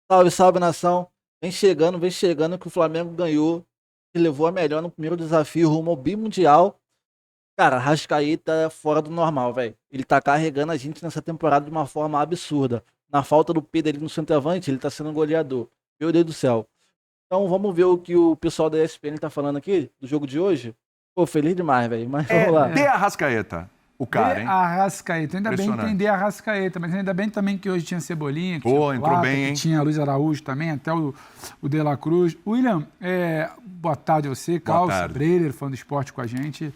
Salve, salve, nação. Vem chegando que o Flamengo ganhou e levou a melhor no primeiro desafio rumo ao bimundial. Cara, Arrascaeta é fora do normal, velho. Ele tá carregando a gente nessa temporada de uma forma absurda. Na falta do Pedro ali no centroavante, ele tá sendo um goleador. Meu Deus do céu. Então vamos ver o que o pessoal da ESPN tá falando aqui do jogo de hoje. Pô, feliz demais, velho. Mas vamos lá. De Arrascaeta, o cara, hein? Arrascaeta. Ainda bem entender Arrascaeta, mas ainda bem também que hoje tinha Cebolinha, que tinha entrou bem, hein? que tinha Luiz Araújo também, até o De La Cruz. William, boa tarde a você, Carlos Breyer, fã do esporte com a gente.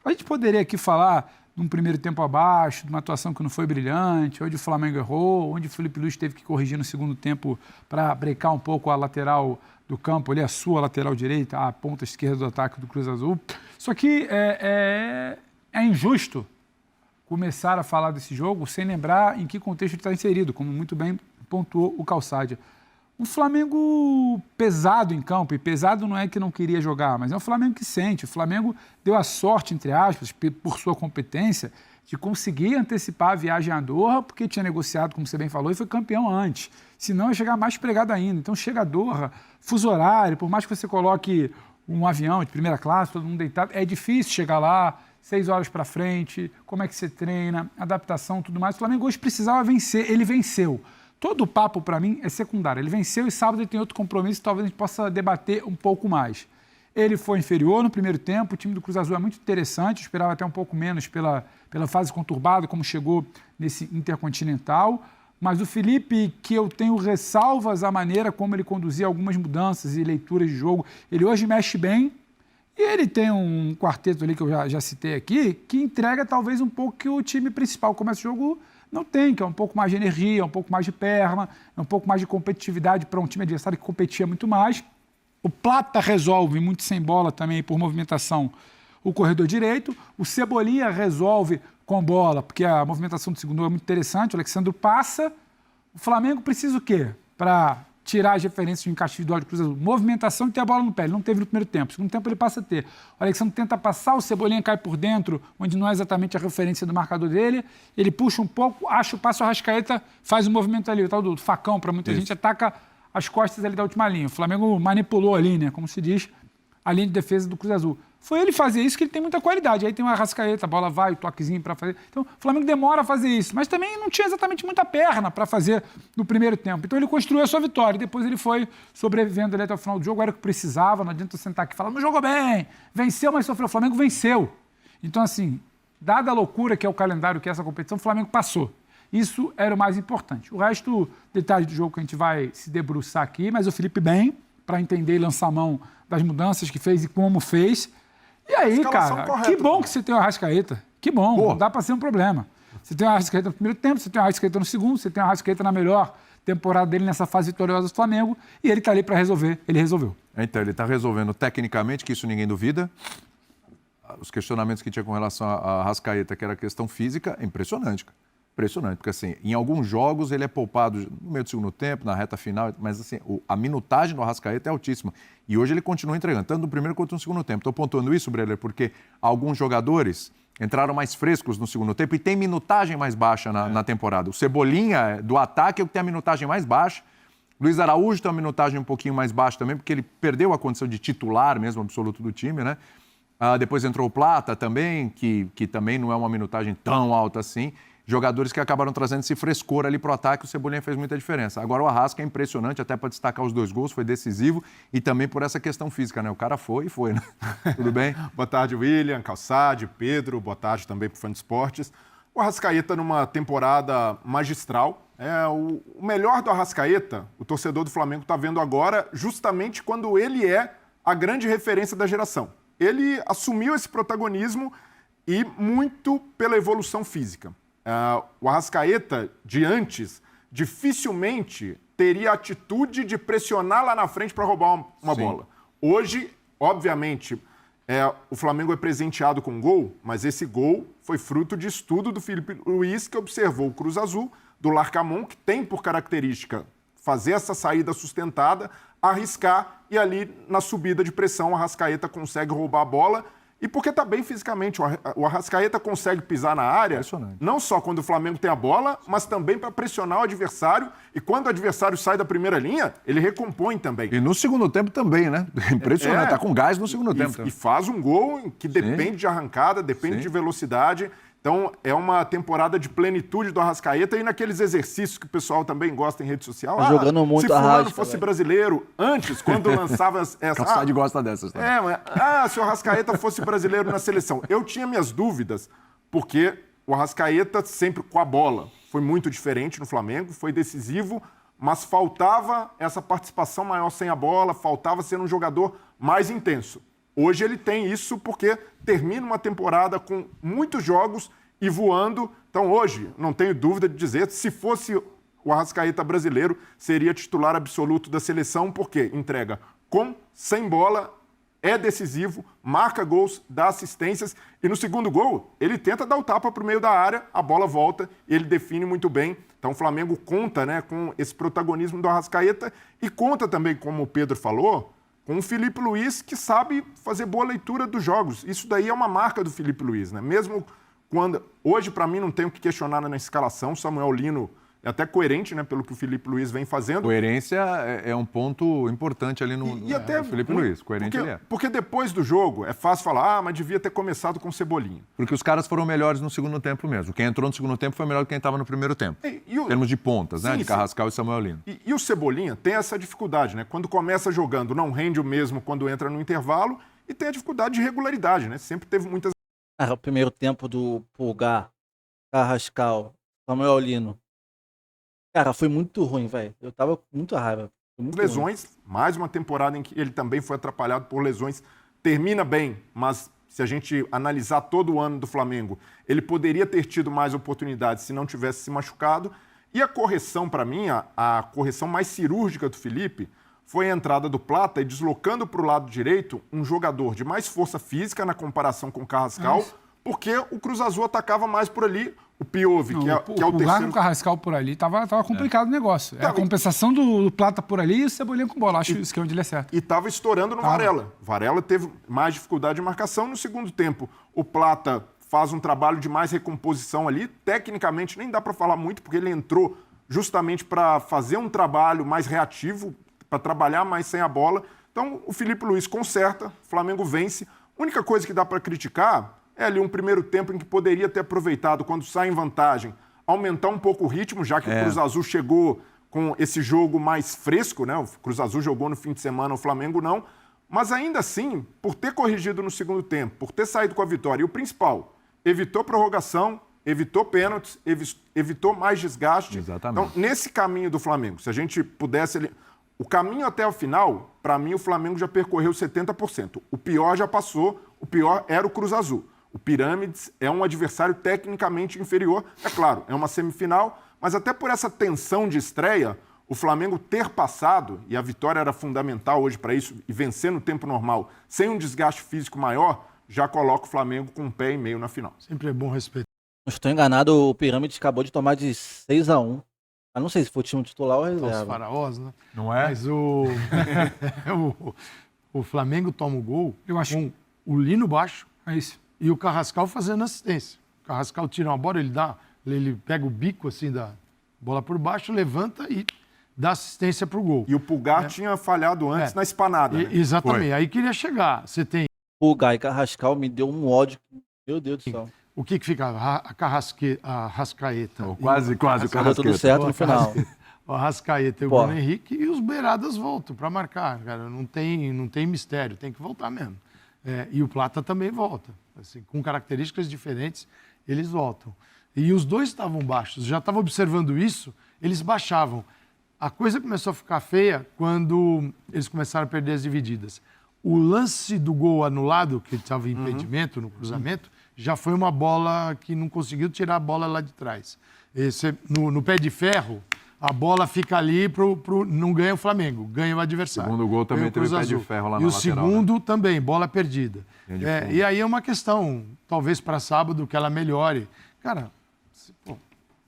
A gente poderia aqui falar de um primeiro tempo abaixo, de uma atuação que não foi brilhante, onde o Flamengo errou, onde o Felipe Luiz teve que corrigir no segundo tempo para brecar um pouco a lateral do campo, ali a sua lateral direita, a ponta esquerda do ataque do Cruz Azul. Só que é injusto começar a falar desse jogo sem lembrar em que contexto ele está inserido, como muito bem pontuou o Calçadia. Um Flamengo pesado em campo, e pesado não é que não queria jogar, mas é um Flamengo que sente. O Flamengo deu a sorte, entre aspas, por sua competência, de conseguir antecipar a viagem a Doha, porque tinha negociado, como você bem falou, e foi campeão antes. Senão ia chegar mais pregado ainda. Então chega a Doha, fuso horário, por mais que você coloque um avião de primeira classe, todo mundo deitado, é difícil chegar lá, 6 horas para frente, como é que você treina, adaptação, tudo mais. O Flamengo hoje precisava vencer, ele venceu. Todo o papo, para mim, é secundário. Ele venceu e sábado ele tem outro compromisso, talvez a gente possa debater um pouco mais. Ele foi inferior no primeiro tempo, o time do Cruz Azul é muito interessante, eu esperava até um pouco menos pela fase conturbada, como chegou nesse Intercontinental. Mas o Felipe, que eu tenho ressalvas à maneira como ele conduzia algumas mudanças e leituras de jogo, ele hoje mexe bem. E ele tem um quarteto ali que eu já citei aqui, que entrega talvez um pouco que o time principal começa o jogo não tem, que é um pouco mais de energia, um pouco mais de perna, um pouco mais de competitividade para um time adversário que competia muito mais. O Plata resolve, muito sem bola também, por movimentação, o corredor direito. O Cebolinha resolve com bola, porque a movimentação do segundo é muito interessante. O Alexandre passa. O Flamengo precisa o quê? Para tirar as referências de encaixe individual de Cruz Azul. Movimentação e ter a bola no pé. Ele não teve no primeiro tempo. No segundo tempo ele passa a ter. O Alexandre tenta passar, o Cebolinha cai por dentro, onde não é exatamente a referência do marcador dele. Ele puxa um pouco, acha o passo, o Arrascaeta faz o movimento ali, o tal do facão para muita gente, ataca as costas ali da última linha. O Flamengo manipulou ali, né, como se diz, a linha de defesa do Cruz Azul. Foi ele fazer isso que ele tem muita qualidade. Aí tem o Arrascaeta, a bola vai, o toquezinho para fazer. Então, o Flamengo demora a fazer isso. Mas também não tinha exatamente muita perna para fazer no primeiro tempo. Então, ele construiu a sua vitória. E depois ele foi sobrevivendo ali até o final do jogo. Era o que precisava. Não adianta sentar aqui e falar, não jogou bem, venceu, mas sofreu. O Flamengo venceu. Então, assim, dada a loucura que é o calendário, que é essa competição, o Flamengo passou. Isso era o mais importante. O resto, detalhe do jogo que a gente vai se debruçar aqui, mas o Felipe bem, para entender e lançar a mão das mudanças que fez e como fez. E aí, cara, correta, que bom que você tem o Arrascaeta. Que bom, não dá para ser um problema. Você tem o Arrascaeta no primeiro tempo, você tem o Arrascaeta no segundo, você tem o Arrascaeta na melhor temporada dele nessa fase vitoriosa do Flamengo, e ele está ali para resolver. Ele resolveu. Então, ele está resolvendo tecnicamente, que isso ninguém duvida. Os questionamentos que tinha com relação a Arrascaeta, que era questão física, é impressionante, cara. Impressionante, porque assim, em alguns jogos ele é poupado no meio do segundo tempo, na reta final, mas assim, a minutagem do Arrascaeta é altíssima. E hoje ele continua entregando, tanto no primeiro quanto no segundo tempo. Estou pontuando isso, Breler, porque alguns jogadores entraram mais frescos no segundo tempo e tem minutagem mais baixa na temporada. O Cebolinha, do ataque, é o que tem a minutagem mais baixa. Luiz Araújo tem uma minutagem um pouquinho mais baixa também, porque ele perdeu a condição de titular mesmo absoluto do time, né? Depois entrou o Plata também, que também não é uma minutagem tão alta assim. Jogadores que acabaram trazendo esse frescor ali para o ataque, o Cebolinha fez muita diferença. Agora o Arrasca é impressionante, até para destacar os 2 gols, foi decisivo e também por essa questão física, né? O cara foi e foi, né? Tudo bem? Boa tarde, William, Calçade, Pedro, boa tarde também para o Fã de Esportes. O Arrascaeta numa temporada magistral. O melhor do Arrascaeta, o torcedor do Flamengo está vendo agora, justamente quando ele é a grande referência da geração. Ele assumiu esse protagonismo e muito pela evolução física. O Arrascaeta, de antes, dificilmente teria a atitude de pressionar lá na frente para roubar uma bola. Hoje, obviamente, o Flamengo é presenteado com gol, mas esse gol foi fruto de estudo do Felipe Luiz, que observou o Cruz Azul, do Larcamón, que tem por característica fazer essa saída sustentada, arriscar, e ali na subida de pressão o Arrascaeta consegue roubar a bola e porque está bem fisicamente. O Arrascaeta consegue pisar na área, não só quando o Flamengo tem a bola, mas também para pressionar o adversário. E quando o adversário sai da primeira linha, ele recompõe também. E no segundo tempo também, né? Impressionante, tá com gás no segundo tempo. E faz um gol que depende de arrancada, depende de velocidade. Então, é uma temporada de plenitude do Arrascaeta e naqueles exercícios que o pessoal também gosta em rede social. Jogando muito se fulano Arrasca, fosse brasileiro, antes, quando lançava essa... Calçade gosta dessas. Tá? Se o Arrascaeta fosse brasileiro na seleção. Eu tinha minhas dúvidas, porque o Arrascaeta sempre com a bola foi muito diferente no Flamengo, foi decisivo, mas faltava essa participação maior sem a bola, faltava ser um jogador mais intenso. Hoje ele tem isso porque termina uma temporada com muitos jogos e voando. Então hoje, não tenho dúvida de dizer, se fosse o Arrascaeta brasileiro, seria titular absoluto da seleção, porque entrega com, sem bola, é decisivo, marca gols, dá assistências. E no segundo gol, ele tenta dar o tapa para o meio da área, a bola volta e ele define muito bem. Então o Flamengo conta, né, com esse protagonismo do Arrascaeta e conta também, como o Pedro falou, com o Filipe Luís, que sabe fazer boa leitura dos jogos. Isso daí é uma marca do Filipe Luís, né? Mesmo quando... Hoje, para mim, não tem o que questionar na escalação. Samuel Lino é até coerente, né? Pelo que o Filipe Luís vem fazendo. Coerência é um ponto importante ali no Filipe Luís. Coerente ele é. Porque depois do jogo é fácil falar, mas devia ter começado com Cebolinha. Porque os caras foram melhores no segundo tempo mesmo. Quem entrou no segundo tempo foi melhor do que quem estava no primeiro tempo. Em termos de pontas, né? De Carrascal e Samuel Lino. E o Cebolinha tem essa dificuldade, né? Quando começa jogando, não rende o mesmo quando entra no intervalo e tem a dificuldade de regularidade, né? Sempre teve muitas... O primeiro tempo do Pulgar, Carrascal, Samuel Lino. Cara, foi muito ruim, velho. Eu tava com muita raiva. Lesões, mais uma temporada em que ele também foi atrapalhado por lesões. Termina bem, mas se a gente analisar todo o ano do Flamengo, ele poderia ter tido mais oportunidades se não tivesse se machucado. E a correção, para mim, a correção mais cirúrgica do Felipe foi a entrada do Plata e deslocando para o lado direito um jogador de mais força física na comparação com o Carrascal, porque o Cruz Azul atacava mais por ali. O Piove, que é o terceiro... O Carrascal por ali, tava complicado o negócio. É a compensação do Plata por ali e o Cebolinha com bola. Acho isso que é onde ele acerta. E tava estourando no Varela. Varela teve mais dificuldade de marcação. No segundo tempo, o Plata faz um trabalho de mais recomposição ali. Tecnicamente, nem dá para falar muito, porque ele entrou justamente para fazer um trabalho mais reativo, para trabalhar mais sem a bola. Então, o Filipe Luís conserta, o Flamengo vence. A única coisa que dá para criticar é ali um primeiro tempo em que poderia ter aproveitado, quando sai em vantagem, aumentar um pouco o ritmo, já que o Cruz Azul chegou com esse jogo mais fresco, né? O Cruz Azul jogou no fim de semana, o Flamengo não. Mas ainda assim, por ter corrigido no segundo tempo, por ter saído com a vitória, e o principal, evitou prorrogação, evitou pênaltis, evitou mais desgaste. Exatamente. Então, nesse caminho do Flamengo, se a gente pudesse... O caminho até o final, para mim, o Flamengo já percorreu 70%. O pior já passou, o pior era o Cruz Azul. O Pirâmides é um adversário tecnicamente inferior. É claro, é uma semifinal, mas até por essa tensão de estreia, o Flamengo ter passado, e a vitória era fundamental hoje para isso, e vencer no tempo normal, sem um desgaste físico maior, já coloca o Flamengo com um pé e meio na final. Sempre é bom respeitar. Não estou enganado, o Pirâmides acabou de tomar de 6-1. Eu não sei se foi o time titular ou reserva. Os faraós, né? Não é? Mas o Flamengo toma o gol Eu acho. com o Lino baixo É isso. e o Carrascal fazendo assistência. O Carrascal tira uma bola, ele pega o bico assim da bola por baixo, levanta e dá assistência para o gol. E o Pulgar tinha falhado antes na espanada. Né? Exatamente. Foi. Aí queria chegar. Você tem Pulgar e Carrascal me deu um ódio. Meu Deus do céu. o que fica? A Rascaeta. Quase o Deu Carrasqueta. tudo certo no final. O Arrascaeta e o Pô. Bruno Henrique e os beiradas voltam para marcar, cara. Não tem mistério, tem que voltar mesmo. E o Plata também volta. Assim, com características diferentes, eles voltam. E os dois estavam baixos. Já estava observando isso, eles baixavam. A coisa começou a ficar feia quando eles começaram a perder as divididas. O lance do gol anulado, que estava em impedimento no cruzamento, já foi uma bola que não conseguiu tirar a bola lá de trás. No pé de ferro, a bola fica ali, não ganha o Flamengo, ganha o adversário. O segundo gol também teve pé de ferro lá na lateral. E o segundo também, bola perdida. Linha de fundo. E aí é uma questão, talvez para sábado, que ela melhore. Cara,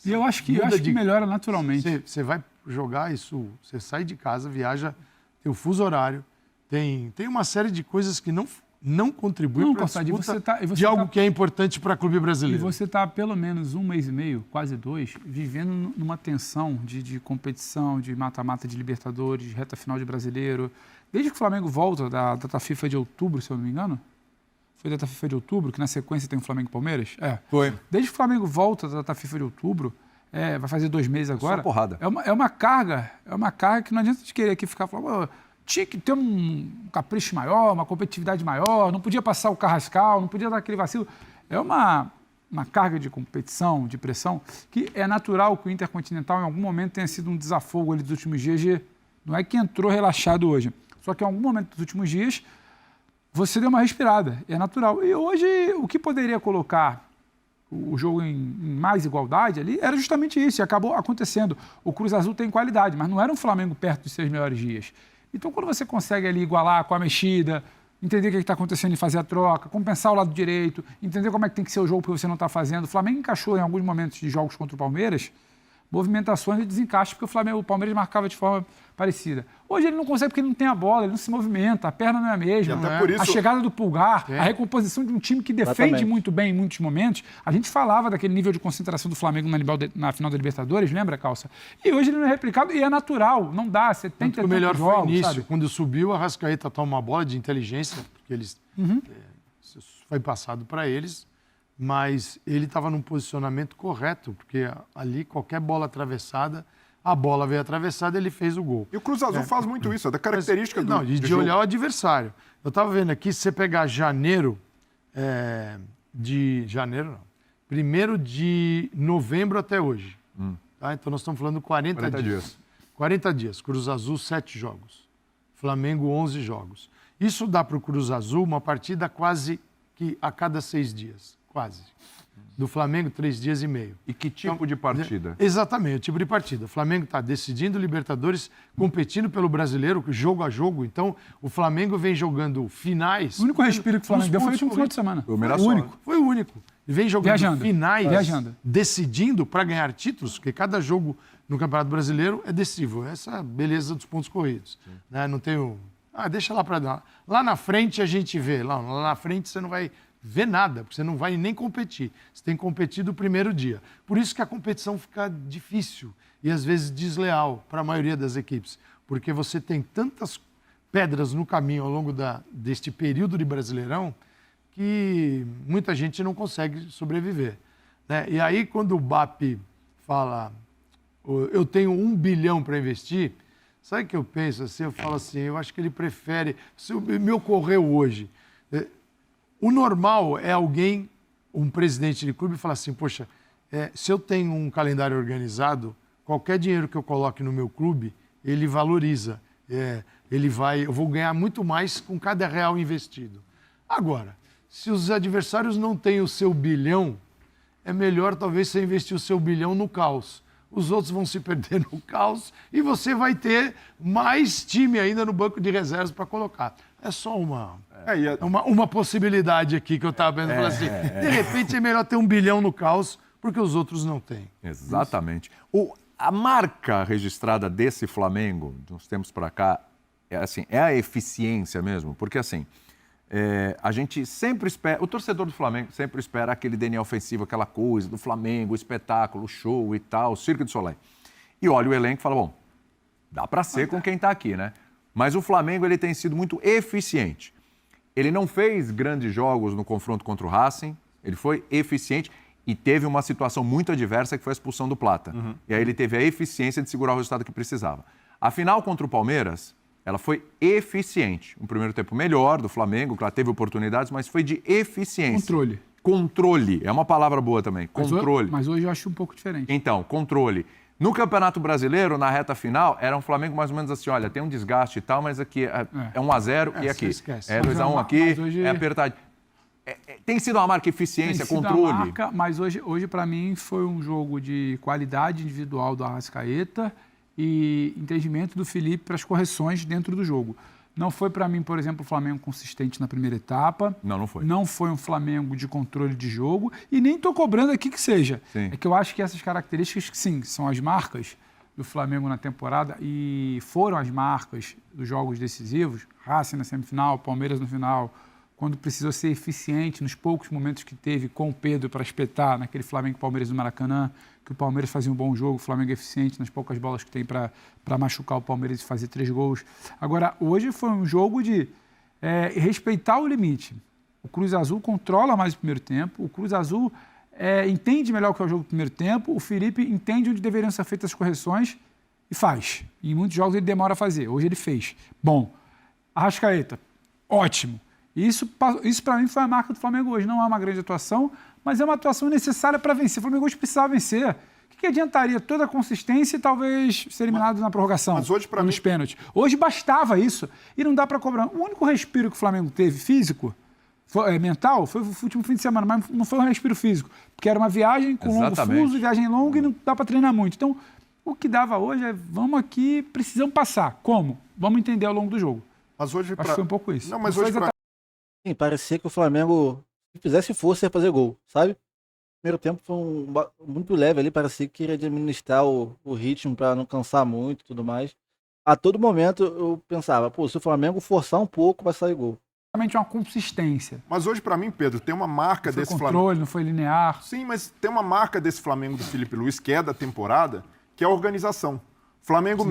E eu acho que melhora naturalmente. você vai jogar isso, você sai de casa, viaja, tem o fuso horário, tem uma série de coisas que não não contribui para a disputa de algo que é importante para o clube brasileiro. E você está há pelo menos 1 mês e meio, quase 2, vivendo numa tensão de competição, de mata-mata de Libertadores, de reta final de Brasileiro. Desde que o Flamengo volta da data FIFA de outubro, se eu não me engano, foi da data FIFA de outubro, que na sequência tem o Flamengo e Palmeiras? Foi. Desde que o Flamengo volta da data FIFA de outubro, vai fazer 2 meses agora. Só porrada. É uma carga que não adianta de querer aqui ficar falando, tinha que ter um capricho maior, uma competitividade maior, não podia passar o Carrascal, não podia dar aquele vacilo. É uma carga de competição, de pressão, que é natural que o Intercontinental em algum momento tenha sido um desafogo ali dos últimos dias. Não é que entrou relaxado hoje, só que em algum momento dos últimos dias você deu uma respirada, é natural. E hoje o que poderia colocar o jogo em mais igualdade ali era justamente isso, e acabou acontecendo. O Cruz Azul tem qualidade, mas não era um Flamengo perto dos seus melhores dias. Então, quando você consegue ali igualar com a mexida, entender o que está acontecendo e fazer a troca, compensar o lado direito, entender como é que tem que ser o jogo que você não está fazendo. O Flamengo encaixou em alguns momentos de jogos contra o Palmeiras movimentações de desencaixe, porque o Palmeiras marcava de forma parecida. Hoje ele não consegue porque ele não tem a bola, ele não se movimenta, a perna não é a mesma. Por isso... A chegada do Pulgar, a recomposição de um time que defende muito bem em muitos momentos. A gente falava daquele nível de concentração do Flamengo na final da Libertadores, lembra, Calça? E hoje ele não é replicado e é natural, não dá. Você tem que ter o melhor jogos, foi o início, sabe? quando subiu, a Arrascaeta toma uma bola de inteligência, porque eles foi passado para eles, mas ele estava num posicionamento correto, porque ali qualquer bola atravessada, a bola veio atravessada, ele fez o gol. E o Cruz Azul faz muito isso, é da característica do de jogo. olhar o adversário. Eu estava vendo aqui, se você pegar janeiro, 1º de novembro até hoje. Tá? Então nós estamos falando 40 dias. 40 dias. Cruz Azul, 7 jogos. Flamengo, 11 jogos. Isso dá para o Cruz Azul uma partida quase que a cada 6 dias. Quase. Do Flamengo, 3 dias e meio. E que tipo de partida? Exatamente, o tipo de partida. O Flamengo está decidindo Libertadores, competindo pelo Brasileiro, jogo a jogo. Então, o Flamengo vem jogando finais... O único respiro que o Flamengo deu foi no final de semana. Foi o único. Vem jogando finais, viajando, decidindo para ganhar títulos, porque cada jogo no Campeonato Brasileiro é decisivo. Essa é a beleza dos pontos corridos. Né? Não tem o... deixa lá para dar. Lá na frente a gente vê. Lá na frente você não vai ver nada, porque você não vai nem competir. Você tem que competir do primeiro dia. Por isso que a competição fica difícil e às vezes desleal para a maioria das equipes, porque você tem tantas pedras no caminho ao longo deste período de Brasileirão que muita gente não consegue sobreviver. Né? E aí, quando o BAP fala, eu tenho 1 bilhão para investir, sabe o que eu penso? Assim, eu falo assim, eu acho que ele prefere... Se me ocorreu hoje... O normal é alguém, um presidente de clube, falar assim, poxa, se eu tenho um calendário organizado, qualquer dinheiro que eu coloque no meu clube, ele valoriza. Eu vou ganhar muito mais com cada real investido. Agora, se os adversários não têm o seu bilhão, é melhor talvez você investir o seu bilhão no caos. Os outros vão se perder no caos e você vai ter mais time ainda no banco de reservas para colocar. É só uma possibilidade aqui que eu estava vendo. Assim, de repente é melhor ter 1 bilhão no caos, porque os outros não têm. Exatamente. A marca registrada desse Flamengo, de uns tempos para cá, é a eficiência mesmo, porque assim, a gente sempre espera, o torcedor do Flamengo sempre espera aquele DNA ofensivo, aquela coisa do Flamengo, o espetáculo, o show e tal, o Cirque du Soleil. E olha o elenco e fala, bom, dá para ser com quem está aqui, né? Mas o Flamengo ele tem sido muito eficiente. Ele não fez grandes jogos no confronto contra o Racing, ele foi eficiente e teve uma situação muito adversa que foi a expulsão do Plata. E aí ele teve a eficiência de segurar o resultado que precisava. A final contra o Palmeiras, ela foi eficiente. Um primeiro tempo melhor do Flamengo, claro, teve oportunidades, mas foi de eficiência. Controle. É uma palavra boa também. Controle. Mas hoje eu acho um pouco diferente. Então, controle. No Campeonato Brasileiro, na reta final, era um Flamengo mais ou menos assim, olha, tem um desgaste e tal, mas aqui é 1-0 e aqui é 2-1 aqui, hoje... é apertado. Tem sido uma marca eficiência, controle? Mas hoje para mim, foi um jogo de qualidade individual do Arrascaeta e entendimento do Felipe para as correções dentro do jogo. Não foi para mim, por exemplo, o Flamengo consistente na primeira etapa. Não foi. Não foi um Flamengo de controle de jogo e nem estou cobrando aqui que seja. Sim. É que eu acho que essas características, que sim, são as marcas do Flamengo na temporada e foram as marcas dos jogos decisivos, Racing na semifinal, Palmeiras no final, quando precisou ser eficiente nos poucos momentos que teve com o Pedro para espetar naquele Flamengo-Palmeiras no Maracanã, que o Palmeiras fazia um bom jogo, o Flamengo é eficiente nas poucas bolas que tem para machucar o Palmeiras e fazer 3 gols. Agora, hoje foi um jogo de respeitar o limite. O Cruz Azul controla mais o primeiro tempo, o Cruz Azul entende melhor o que é o jogo do primeiro tempo, o Felipe entende onde deveriam ser feitas as correções e faz. E em muitos jogos ele demora a fazer. Hoje ele fez. Bom, Arrascaeta, ótimo. Isso para mim foi a marca do Flamengo hoje. Não é uma grande atuação, mas é uma atuação necessária para vencer. O Flamengo hoje precisava vencer. O que adiantaria toda a consistência e talvez ser eliminado na prorrogação, mas hoje, ou nos pênaltis? Hoje bastava isso. E não dá para cobrar. O único respiro que o Flamengo teve físico, mental, foi o último fim de semana, mas não foi um respiro físico. Porque era uma viagem com longo fuso, viagem longa e não dá para treinar muito. Então, o que dava hoje é, vamos aqui, precisamos passar. Como? Vamos entender ao longo do jogo. Mas hoje Acho que foi um pouco isso. Não, mas hoje Sim, parecia que o Flamengo, se fizesse força, ia fazer gol, sabe? O primeiro tempo foi muito leve ali, parecia que queria administrar o ritmo para não cansar muito e tudo mais. A todo momento eu pensava, pô, se o Flamengo forçar um pouco, vai sair gol. Realmente uma consistência. Mas hoje, para mim, Pedro, tem uma marca desse Flamengo. Flamengo. Não foi linear. Sim, mas tem uma marca desse Flamengo do Felipe Luiz, que é da temporada, que é a organização. Flamengo,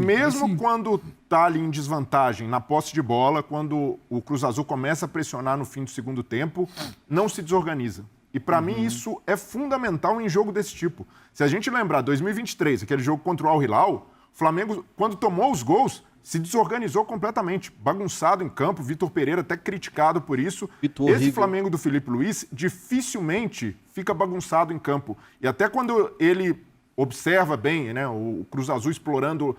quando está ali em desvantagem na posse de bola, quando o Cruz Azul começa a pressionar no fim do segundo tempo, não se desorganiza. E para mim isso é fundamental em jogo desse tipo. Se a gente lembrar 2023, aquele jogo contra o Al Hilal, o Flamengo, quando tomou os gols, se desorganizou completamente, bagunçado em campo, Vitor Pereira até criticado por isso. Esse Flamengo do Felipe Luiz dificilmente fica bagunçado em campo. E até quando ele observa bem, né, o Cruz Azul explorando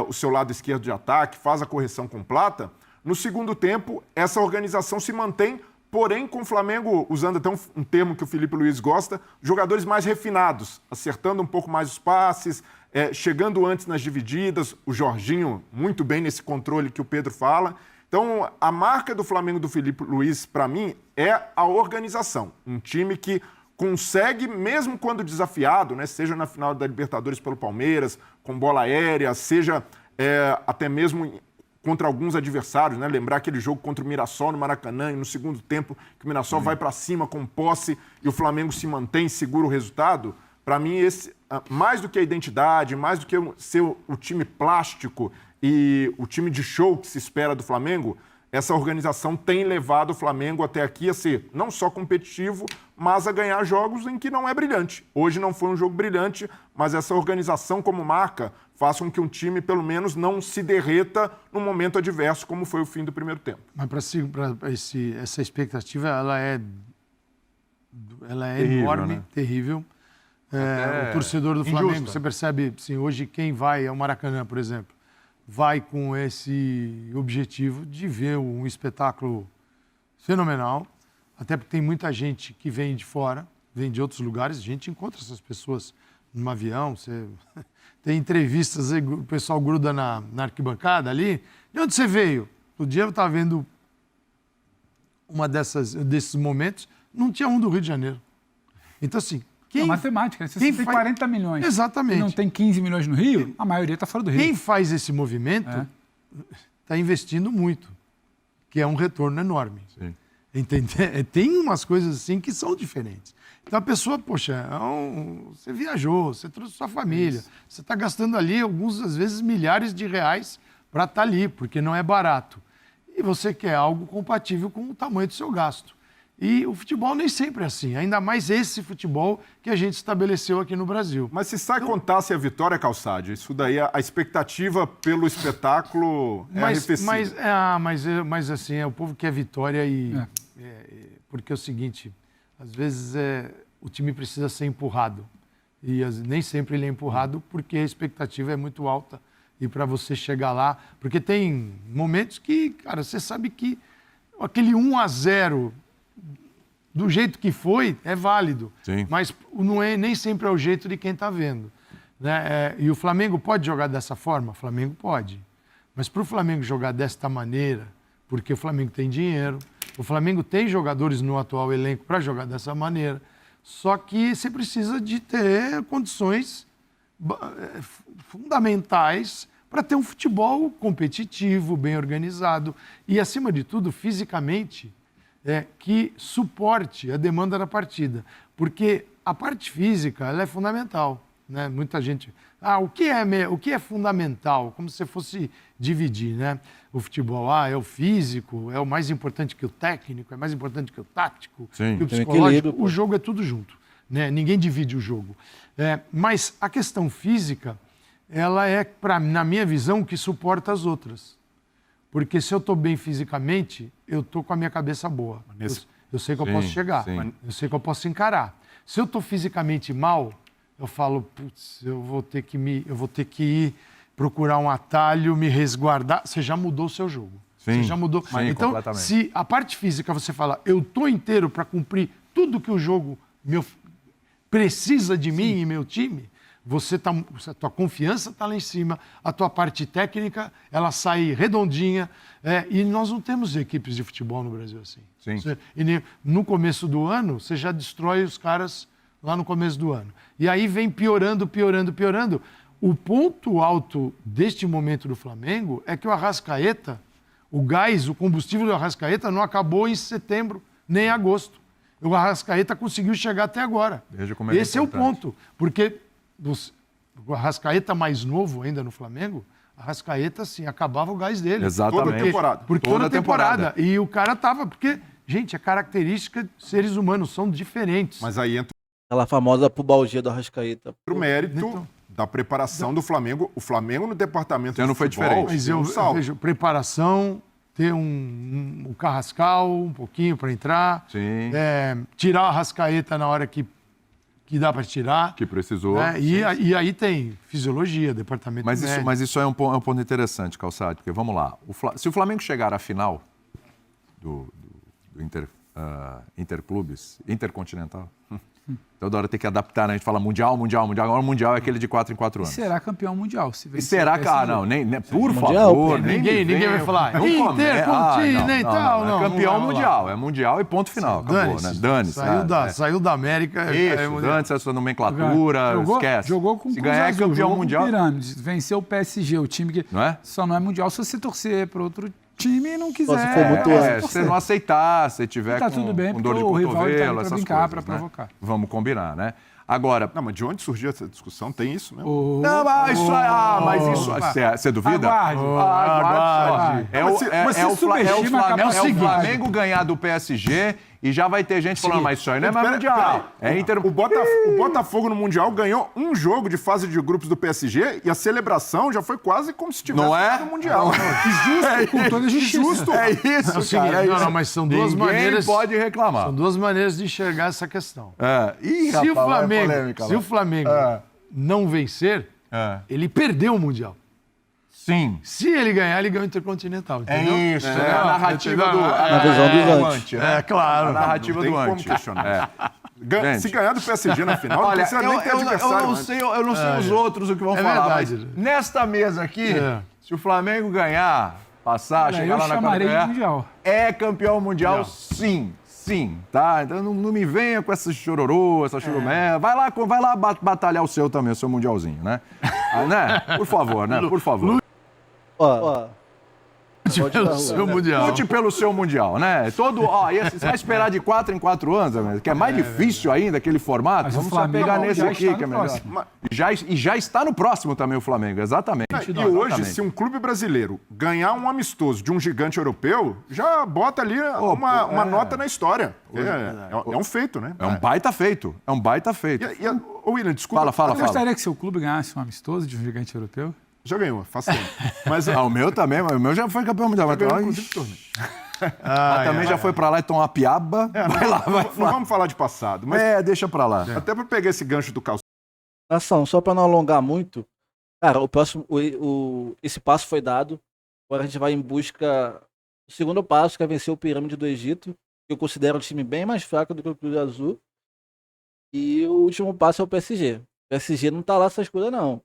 o seu lado esquerdo de ataque, faz a correção completa. No segundo tempo, essa organização se mantém, porém com o Flamengo, usando até um termo que o Felipe Luiz gosta, jogadores mais refinados, acertando um pouco mais os passes, chegando antes nas divididas, o Jorginho muito bem nesse controle que o Pedro fala. Então, a marca do Flamengo do Felipe Luiz, para mim, é a organização. Um time que consegue, mesmo quando desafiado, né, seja na final da Libertadores pelo Palmeiras, com bola aérea, seja até mesmo contra alguns adversários, né, lembrar aquele jogo contra o Mirassol no Maracanã e no segundo tempo que o Mirassol vai para cima com posse e o Flamengo se mantém, segura o resultado. Para mim, esse, mais do que a identidade, mais do que ser o time plástico e o time de show que se espera do Flamengo, essa organização tem levado o Flamengo até aqui a ser não só competitivo, mas a ganhar jogos em que não é brilhante. Hoje não foi um jogo brilhante, mas essa organização como marca faz com que um time, pelo menos, não se derreta num momento adverso, como foi o fim do primeiro tempo. Mas essa expectativa, ela é terrível, enorme, né? terrível. O torcedor do Flamengo, injusta. você percebe, assim, hoje quem vai ao Maracanã, por exemplo, vai com esse objetivo de ver um espetáculo fenomenal, até porque tem muita gente que vem de fora, vem de outros lugares, a gente encontra essas pessoas num avião, tem entrevistas, o pessoal gruda na arquibancada ali. De onde você veio? Outro dia eu estava vendo desses momentos, não tinha um do Rio de Janeiro. Então, assim, matemática, se você tem 40 milhões exatamente. E não tem 15 milhões no Rio, a maioria está fora do Rio. Quem faz esse movimento está investindo muito, que é um retorno enorme. Sim. Tem umas coisas assim que são diferentes. Então a pessoa, poxa, você viajou, você trouxe sua família, você está gastando ali às vezes milhares de reais para estar ali, porque não é barato. E você quer algo compatível com o tamanho do seu gasto. E o futebol nem sempre é assim, ainda mais esse futebol que a gente estabeleceu aqui no Brasil. Mas se sai contasse a vitória, Calçade, isso daí, a expectativa pelo espetáculo é arrefecida. Mas assim, o povo quer vitória porque é o seguinte, às vezes o time precisa ser empurrado. E nem sempre ele é empurrado porque a expectativa é muito alta. E para você chegar lá, porque tem momentos que, cara, você sabe que aquele 1-0... do jeito que foi, é válido. Sim. Mas nem sempre é o jeito de quem está vendo. Né? E o Flamengo pode jogar dessa forma? O Flamengo pode. Mas para o Flamengo jogar desta maneira, porque o Flamengo tem dinheiro, o Flamengo tem jogadores no atual elenco para jogar dessa maneira, só que você precisa de ter condições fundamentais para ter um futebol competitivo, bem organizado e, acima de tudo, fisicamente, que suporte a demanda da partida. Porque a parte física ela é fundamental. Né? Muita gente... o que é fundamental? Como se você fosse dividir, né? O futebol, é o físico, é o mais importante que o técnico, é mais importante que o tático, Sim, que o tem psicológico. equilíbrio, pô. O jogo é tudo junto. Né? Ninguém divide o jogo. Mas a questão física, ela é, na minha visão, o que suporta as outras. Porque se eu estou bem fisicamente, eu estou com a minha cabeça boa. Eu sei que eu posso chegar, eu sei que eu posso encarar. Se eu estou fisicamente mal, eu falo, putz, eu vou ter que ir procurar um atalho, me resguardar. Você já mudou o seu jogo. Sim, Você já mudou. sim, Então, completamente. se a parte física você fala, eu estou inteiro para cumprir tudo que o jogo precisa de mim e meu time, a tua confiança está lá em cima, a tua parte técnica, ela sai redondinha. E nós não temos equipes de futebol no Brasil assim. Sim. No começo do ano, você já destrói os caras lá no começo do ano. E aí vem piorando. O ponto alto deste momento do Flamengo é que o Arrascaeta, o combustível do Arrascaeta não acabou em setembro, nem em agosto. O Arrascaeta conseguiu chegar até agora. Veja como é Esse é o importante. ponto. Porque o Arrascaeta mais novo ainda no Flamengo, Arrascaeta, sim, acabava o gás dele. Exatamente. Toda temporada. Porque toda temporada. E o cara tava... Porque, gente, a característica de seres humanos são diferentes. Mas aí entra Aquela famosa pubalgia do Arrascaeta. o mérito da preparação do Flamengo. O Flamengo no departamento Esse ano foi diferente. Mas deu eu um salto. vejo preparação, ter um Carrascal um pouquinho para entrar, Sim. tirar o Arrascaeta na hora que dá para tirar. Que precisou. Né? E aí tem fisiologia, departamento médico. Mas isso é um ponto interessante, Calçade, porque vamos lá. Se o Flamengo chegar à final do Interclubes, Intercontinental, toda hora tem que adaptar, né? A gente fala mundial. Agora o mundial é aquele de 4 em 4 E anos. será campeão mundial. Se E vencer será o que... PSG. não, por Mundial, favor. pô. Ninguém vai falar Intercontinental, não. É campeão não vai mundial. falar. É mundial e ponto final. Acabou, né? Dane-se. Saiu da América. Isso, dane-se essa nomenclatura, esquece. Jogou com Se Cruz ganhar é Azul, campeão jogou com mundial... Pirâmides, venceu o PSG, o time que Não é? só não é mundial se você torcer para outro time e não quiser. se for muito antes. torcer. Se você não aceitar, se tiver Tá com, tudo bem, com dor de porque o rival tá ali cotovelo, pra essas brincar, coisas, pra né? provocar. Vamos combinar, né? Agora... Não, mas de onde surgiu essa discussão? Tem isso mesmo? Não, mas isso... Você duvida? Aguarde. É o Flamengo ganhar do PSG e já vai ter gente falando, mas isso aí não é mais mundial. É Inter... O Botafogo no Mundial ganhou um jogo de fase de grupos do PSG e a celebração já foi quase como se tivesse Não é? no Mundial. Com toda a justiça. Justo. É isso, É o seguinte, cara. É isso. não, mas são duas Ninguém maneiras. pode reclamar. São duas maneiras de enxergar essa questão. Ih, Se o rapaz, vai Flamengo, polêmica lá. se o Flamengo não vencer, ele perdeu o Mundial. Sim. Se ele ganhar, ele ganha o Intercontinental, entendeu? É isso, é a narrativa do... Na visão dos antes. anti, né? claro. A narrativa Não tem do como anti. questionar. Gente. Se ganhar do PSG na final, não Olha, precisa nem ter adversário. eu não sei os outros o que vão falar, verdade. mas nesta mesa aqui, É. se o Flamengo ganhar, passar, Olha, chegar eu lá na chamarei de quarta, mundial. é campeão mundial, sim, tá? Então não me venha com essa chororô, essa churumé. Vai lá batalhar o seu também, o seu mundialzinho, né? Né? Por favor, né? Por favor. Ó, O seu Mundial. Lute pelo seu mundial, né? Você vai esperar de 4 em 4 anos, né? Que é mais difícil ainda aquele formato. Mas o Vamos só Flamengo pegar já nesse está aqui, no que é melhor. próximo. E já está no próximo também o Flamengo, exatamente. E hoje, se um clube brasileiro ganhar um amistoso de um gigante europeu, já bota ali uma nota na história. É um feito, né? É um baita feito. William, desculpa. Fala. Eu gostaria que seu clube ganhasse um amistoso de um gigante europeu. Já ganhou, faz tempo. Mas O meu também, mas o meu já foi campeão mundial. ganhou, Mas inclusive, torneio. também já foi pra lá e tomar piaba. Vai lá. Não vamos falar de passado, mas Deixa pra lá. até para pegar esse gancho do calçado. Ação, só para não alongar muito, cara, o próximo, esse passo foi dado. Agora a gente vai em busca do segundo passo, que é vencer o Pirâmide do Egito, que eu considero um time bem mais fraco do que o Cruz Azul. E o último passo é o PSG. O PSG não tá lá essas coisas, não.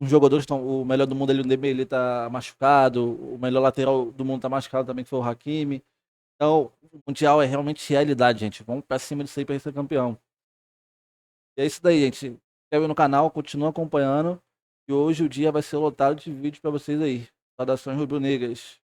Os jogadores estão. O melhor do mundo ali, o Dembélé tá machucado. O melhor lateral do mundo tá machucado também, que foi o Hakimi. Então, o Mundial é realmente realidade, gente. Vamos pra cima disso aí pra ser campeão. E é isso daí, gente. Quer ver no canal, continua acompanhando. E hoje o dia vai ser lotado de vídeos pra vocês aí. Saudações rubro-negras.